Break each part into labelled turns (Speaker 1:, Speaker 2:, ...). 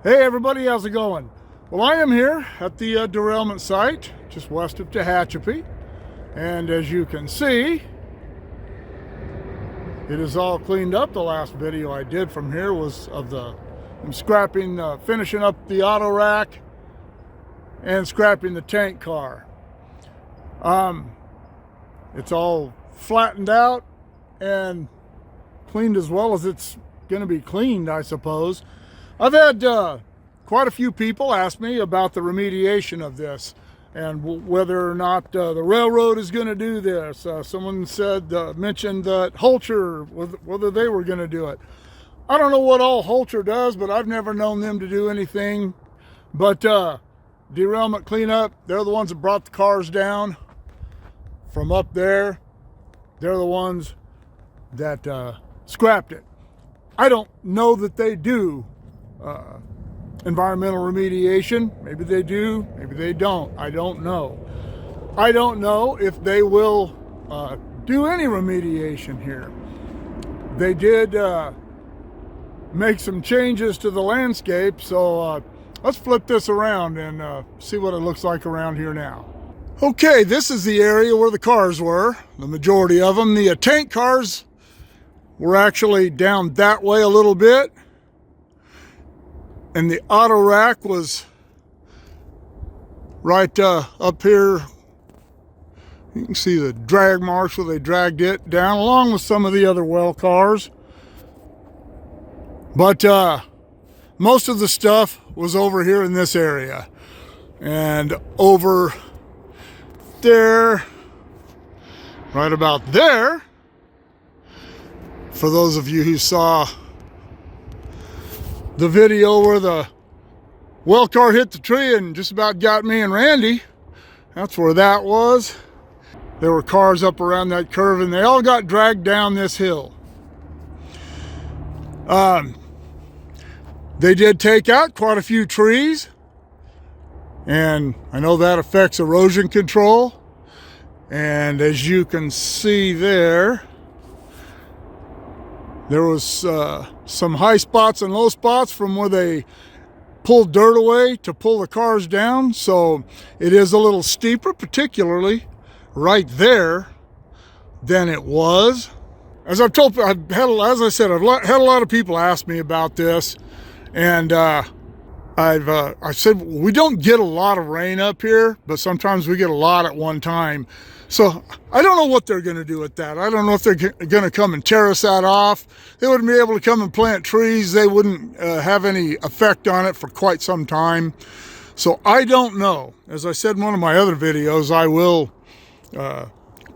Speaker 1: Hey everybody, how's it going? Well, I am here at the derailment site just west of Tehachapi, and as you can see, it is all cleaned up. The last video I did from here was of them scrapping, finishing up the auto rack and scrapping the tank car. It's all flattened out and cleaned as well as it's going to be cleaned, I suppose. I've had quite a few people ask me about the remediation of this and whether or not the railroad is going to do this. Someone mentioned that Holcher, whether they were going to do it. I don't know what all Holcher does, but I've never known them to do anything. But derailment cleanup, they're the ones that brought the cars down from up there. They're the ones that scrapped it. I don't know that they do environmental remediation. Maybe they do, maybe they don't. I don't know. I don't know if they will do any remediation here. They did make some changes to the landscape, so let's flip this around and see what it looks like around here now. Okay, this is the area where the cars were, the majority of them. The tank cars were actually down that way a little bit, and the auto rack was right up here. You can see the drag marks where they dragged it down, along with some of the other well cars. But most of the stuff was over here in this area, and over there, right about there, for those of you who saw the video where the well car hit the tree and just about got me and Randy, that's where that was. There were cars up around that curve and they all got dragged down this hill. They did take out quite a few trees, and I know that affects erosion control. And as you can see there was some high spots and low spots from where they pulled dirt away to pull the cars down. So it is a little steeper, particularly right there, than it was. As I've told, I've had a lot of people ask me about this, and I said we don't get a lot of rain up here, but sometimes we get a lot at one time. So I don't know what they're going to do with that. I don't know if they're going to come and tear us that off. They wouldn't be able to come and plant trees. They wouldn't have any effect on it for quite some time. So I don't know. As I said in one of my other videos, I will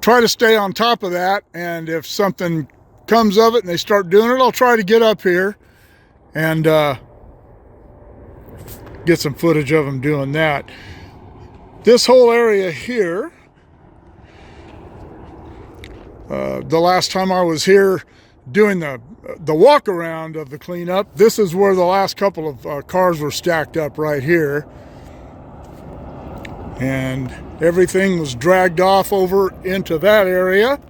Speaker 1: try to stay on top of that. And if something comes of it and they start doing it, I'll try to get up here and get some footage of them doing that. This whole area here, the last time I was here doing the walk-around of the cleanup, this is where the last couple of cars were stacked up right here. And everything was dragged off over into that area.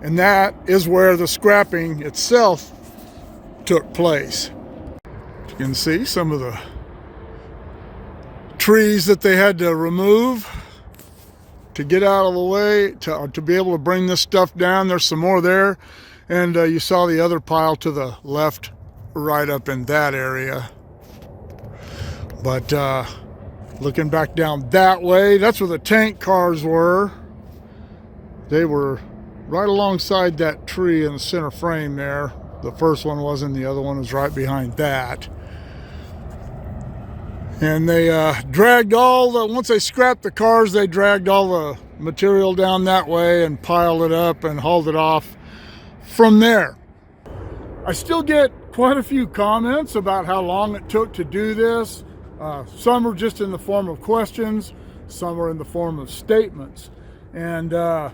Speaker 1: And that is where the scrapping itself took place. You can see some of the trees that they had to remove to get out of the way to be able to bring this stuff down. There's some more there, and you saw the other pile to the left right up in that area. But looking back down that way, that's where the tank cars were. They were right alongside that tree in the center frame there. The first one was, and the other one was right behind that. And they dragged once they scrapped the cars, they dragged all the material down that way and piled it up and hauled it off from there. I still get quite a few comments about how long it took to do this. Some are just in the form of questions, some are in the form of statements. And I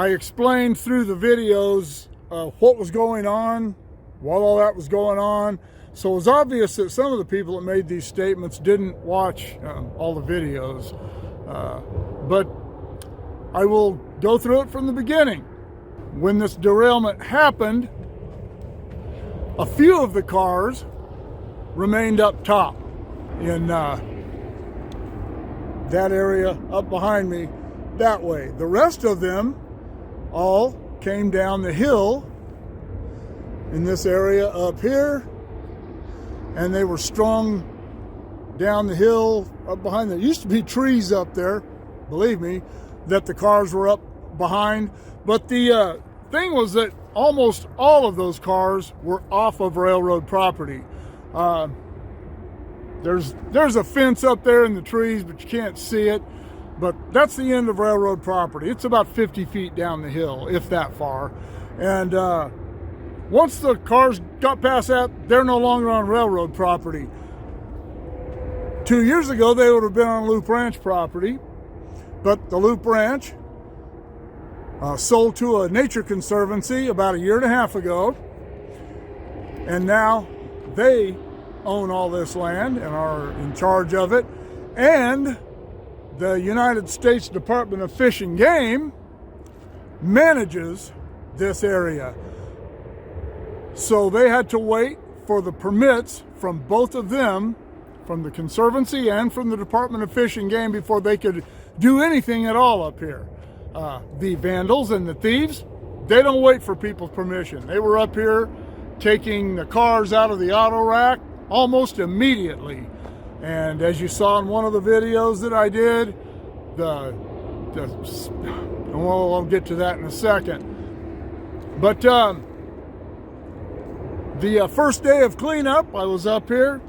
Speaker 1: explained through the videos what was going on while all that was going on. So it was obvious that some of the people that made these statements didn't watch all the videos. But I will go through it from the beginning. When this derailment happened, a few of the cars remained up top in that area up behind me that way. The rest of them all came down the hill in this area up here, and they were strung down the hill up behind. There used to be trees up there, believe me, that the cars were up behind. But the thing was that almost all of those cars were off of railroad property. There's a fence up there in the trees, but you can't see it. But that's the end of railroad property. It's about 50 feet down the hill, if that far. And once the cars got past that, they're no longer on railroad property. 2 years ago, they would have been on Loop Ranch property, but the Loop Ranch sold to a nature conservancy about 1.5 years ago, and now they own all this land and are in charge of it. And the United States Department of Fish and Game manages this area. So they had to wait for the permits from both of them, from the Conservancy and from the Department of Fish and Game, before they could do anything at all up here. The vandals and the thieves, they don't wait for people's permission. They were up here taking the cars out of the auto rack almost immediately. And as you saw in one of the videos that I did, well, I'll get to that in a second. But the first day of cleanup, I was up here.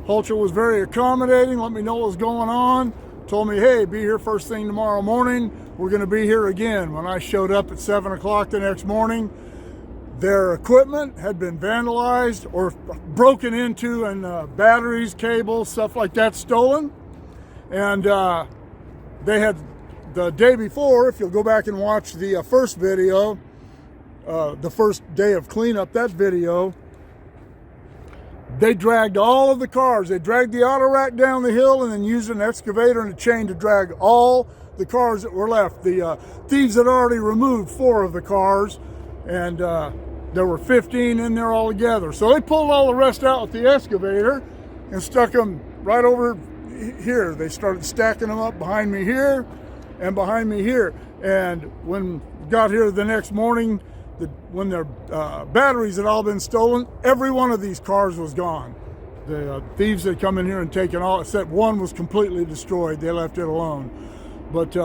Speaker 1: Holcher was very accommodating, let me know what was going on. Told me, hey, be here first thing tomorrow morning. We're going to be here again. When I showed up at 7 o'clock the next morning, their equipment had been vandalized or broken into, and batteries, cables, stuff like that stolen. And they had, the day before, if you'll go back and watch the first video, the first day of cleanup, that video, they dragged all of the cars. They dragged the auto rack down the hill and then used an excavator and a chain to drag all the cars that were left. The thieves had already removed 4 of the cars, and there were 15 in there altogether. So they pulled all the rest out with the excavator and stuck them right over here. They started stacking them up behind me here and behind me here. And when we got here the next morning, when their batteries had all been stolen, every one of these cars was gone. The thieves had come in here and taken all, except one was completely destroyed. They left it alone. But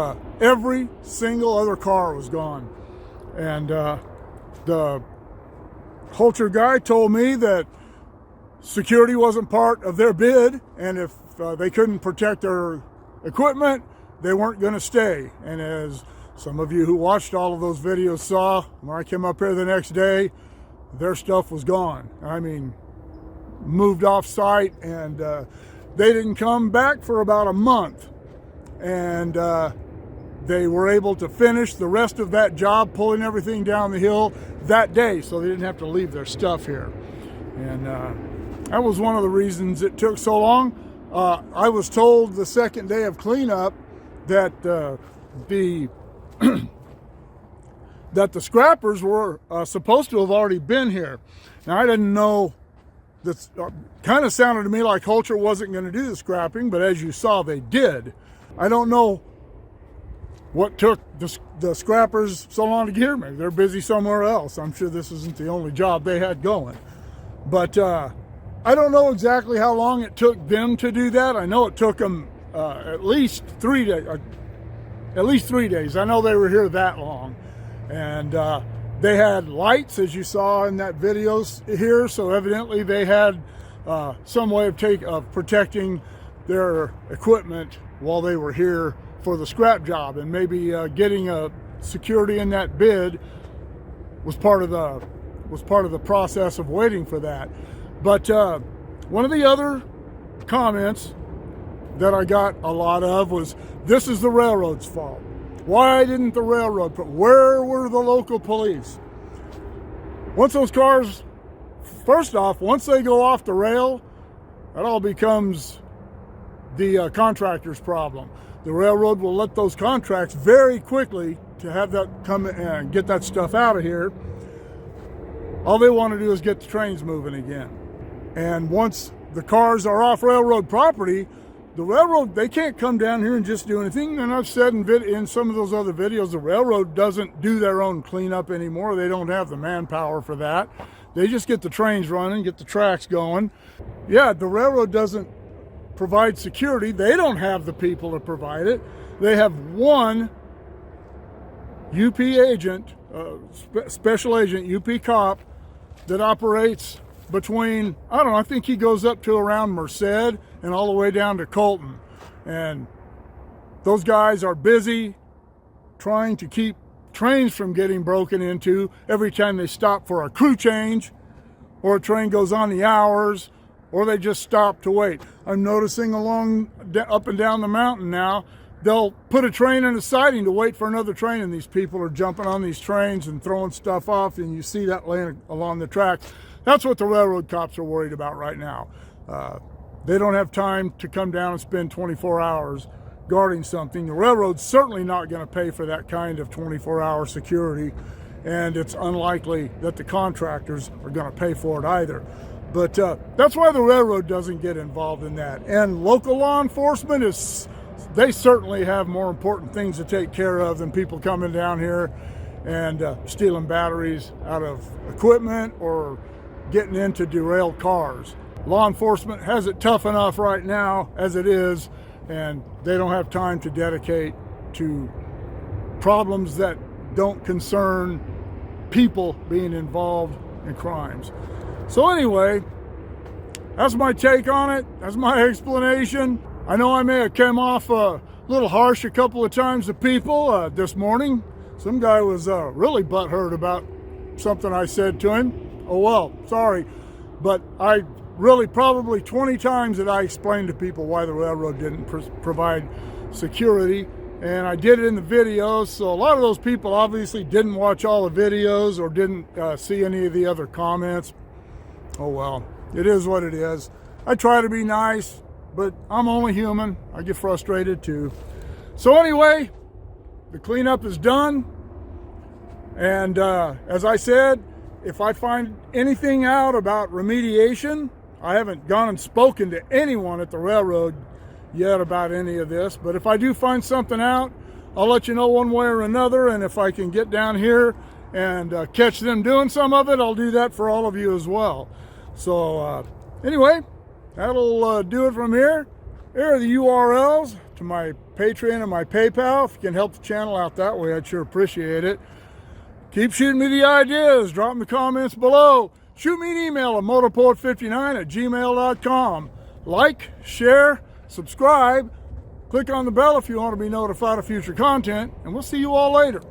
Speaker 1: every single other car was gone. And the Holcher guy told me that security wasn't part of their bid, and if they couldn't protect their equipment, they weren't going to stay. And as some of you who watched all of those videos saw, when I came up here the next day, their stuff was gone. I mean, moved off site, and they didn't come back for about a month. And they were able to finish the rest of that job, pulling everything down the hill that day, so they didn't have to leave their stuff here. And that was one of the reasons it took so long. I was told the second day of cleanup that that the scrappers were supposed to have already been here. Now, I didn't know. That kind of sounded to me like Holcher wasn't going to do the scrapping, but as you saw, they did. I don't know what took the scrappers so long to get here. Maybe they're busy somewhere else. I'm sure this isn't the only job they had going. But I don't know exactly how long it took them to do that. I know it took them at least 3 days. At least 3 days. I know they were here that long. And they had lights, as you saw in that video here. So evidently they had some way of protecting their equipment while they were here for the scrap job. And maybe getting a security in that bid was part of the process of waiting for that. But one of the other comments that I got a lot of was, this is the railroad's fault. Why didn't the railroad where were the local police? Once those cars, first off, once they go off the rail, that all becomes the contractor's problem. The railroad will let those contracts very quickly to have that come and get that stuff out of here. All they want to do is get the trains moving again. And once the cars are off railroad property, the railroad, they can't come down here and just do anything. And I've said in some of those other videos, the railroad doesn't do their own cleanup anymore. They don't have the manpower for that. They just get the trains running, get the tracks going. Yeah, the railroad doesn't provide security. They don't have the people to provide it. They have one UP agent, special agent, UP cop, that operates between, I don't know, I think he goes up to around Merced and all the way down to Colton. And those guys are busy trying to keep trains from getting broken into every time they stop for a crew change, or a train goes on the hours, or they just stop to wait. I'm noticing up and down the mountain now, they'll put a train in a siding to wait for another train, and these people are jumping on these trains and throwing stuff off, and you see that laying along the track. That's what the railroad cops are worried about right now. They don't have time to come down and spend 24 hours guarding something. The railroad's certainly not going to pay for that kind of 24-hour security, and it's unlikely that the contractors are going to pay for it either. But that's why the railroad doesn't get involved in that. And local law enforcement they certainly have more important things to take care of than people coming down here and stealing batteries out of equipment or getting into derailed cars. Law enforcement has it tough enough right now as it is, and they don't have time to dedicate to problems that don't concern people being involved in crimes. So anyway, that's my take on it. That's my explanation. I know I may have come off a little harsh a couple of times to people this morning. Some guy was really butthurt about something I said to him. Oh well, sorry. But I really probably 20 times that I explained to people why the railroad didn't provide security. And I did it in the videos, so a lot of those people obviously didn't watch all the videos or didn't see any of the other comments. Oh well, it is what it is. I try to be nice, but I'm only human. I get frustrated too. So anyway, the cleanup is done. And as I said, if I find anything out about remediation, I haven't gone and spoken to anyone at the railroad yet about any of this, but if I do find something out, I'll let you know one way or another. And if I can get down here and catch them doing some of it, I'll do that for all of you as well. So anyway, that'll do it from here. Here are the URLs to my Patreon and my PayPal. If you can help the channel out that way, I'd sure appreciate it. Keep shooting me the ideas. Drop them in the comments below. Shoot me an email at motorpoet59@gmail.com. Like, share, subscribe. Click on the bell if you want to be notified of future content. And we'll see you all later.